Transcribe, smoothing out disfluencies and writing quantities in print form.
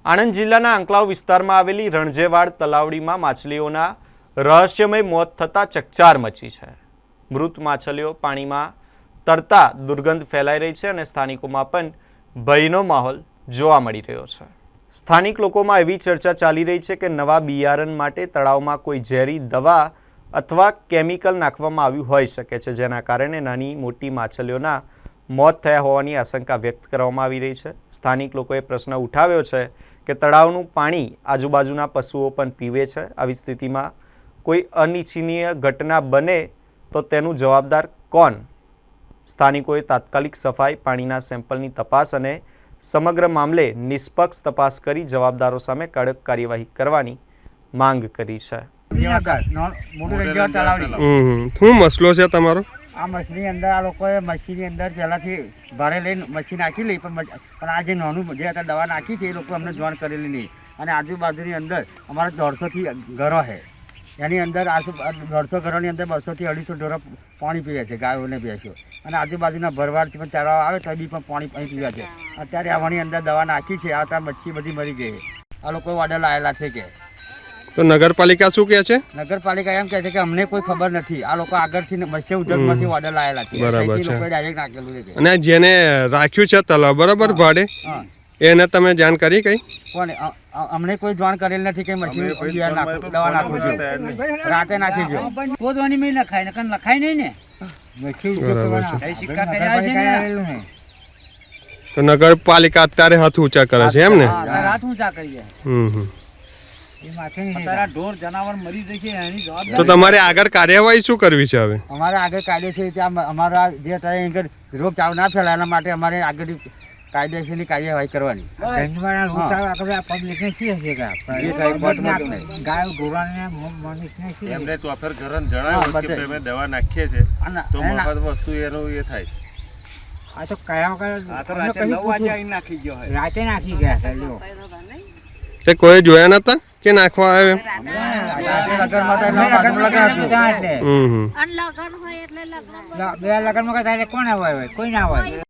આણંદ જિલ્લાના આંકલાવ વિસ્તારમાં આવેલી રણજેવાડ તલાવડીમાં માછલીઓના રહસ્યમય મોત થતાં ચકચાર મચી છે। મૃત માછલીઓ પાણીમાં તરતા દુર્ગંધ ફેલાઈ રહી છે અને સ્થાનિકોમાં પણ ભયનો માહોલ જોવા મળી રહ્યો છે। સ્થાનિક લોકોમાં એવી ચર્ચા ચાલી રહી છે કે નવા બિયારણ માટે તળાવમાં કોઈ ઝેરી દવા અથવા કેમિકલ નાખવામાં આવ્યું હોઈ શકે છે, જેના કારણે નાની મોટી માછલીઓના મોત થયા હોવાની આશંકા વ્યક્ત કરવામાં આવી રહી છે। સ્થાનિક લોકોએ પ્રશ્ન ઉઠાવ્યો છે કે તળાવનું પાણી આજુબાજુના પશુઓ પણ પીવે છે। આવી સ્થિતિમાં કોઈ અનિચ્છનીય ઘટના બને તો તેનું જવાબદાર કોણ? સ્થાનિકોએ તાત્કાલિક સફાઈ, પાણીના સેમ્પલની તપાસ અને સમગ્ર મામલે નિષ્પક્ષ તપાસ કરી જવાબદારો સામે કડક કાર્યવાહી કરવાની માંગ કરી છે। શું મસલો છે તમારો? આ મછલી અંદર આ લોકોએ મચ્છીની અંદર પહેલાંથી ભારે લઈને મચ્છી નાખી લઈ, પણ આ જે નાનું જે અત્યારે દવા નાખી છે એ લોકો અમને જોઈન કરેલી નહીં। અને આજુબાજુની અંદર અમારા 150થી ઘરો છે, એની અંદર 150 ઘરોની અંદર 200 થી 250 ઢોરો પાણી પીવે છે, ગાયોને ભેંસો। અને આજુબાજુના ભરવાડથી પણ ચારવા આવે તો બી પણ પાણી પીવે છે। અત્યારે આની અંદર દવા નાખી છે, આ મચ્છી બધી મરી ગઈ છે। આ લોકો ઓર્ડર લાવેલા છે કે તો નગરપાલિકા શું કહે છે? નગરપાલિકા એમ કહે છે કે અમને કોઈ ખબર નથી। આ લોકો આગળથી મત્સ્ય ઉદ્યોગમાંથી ઓર્ડર લાવેલા છે, બરાબર છે। ડાયરેક્ટ નાખેલું છે। અને જેને રાખ્યું છે તલાવ બરાબર ભાડે, એને તમે જાણ કરી કઈ? કોણ? અમને કોઈ જાણ કરેલ નથી કે મચ્છી દવા નાખું છું, રાતે નાખી જો પોતવાની મેં નખાય ને લખાય નહીં ને મચ્છી સિક્કા કર્યા છે ને। તો નગરપાલિકા અત્યારે હાથ ઊંચા કરે છે એમ ને? હાથ ઊંચા કરીએ। ઢોર જનાવર મરી જશે એની જવાબદારી તો તમારે આગળ કાર્યવાહી શું કરવી છે હવે? અમારે આગળ કાયદો છે ત્યાં અમારા જે ત્યાં રોગચાળો ના ફેલાય એના માટે અમારે આગળ કાયદેસરની કાર્યવાહી કરવાની। ગાયો ઢોરાને મનુષ્યને એમને તો આફર ઘરન જણાવ્યું કે અમે દવા નાખીએ છે તો મફત વસ્તુ એનું એ થાય। આ તો કયા વગર રાતે 9 વાગે આવીને નાખી ગયો હોય, રાતે નાખી ગયા છે લ્યો। તે કોઈ જોયા નતા કે નાખવા આવ્યો? લગનમાં કોણ આવે કોઈ ના હોય।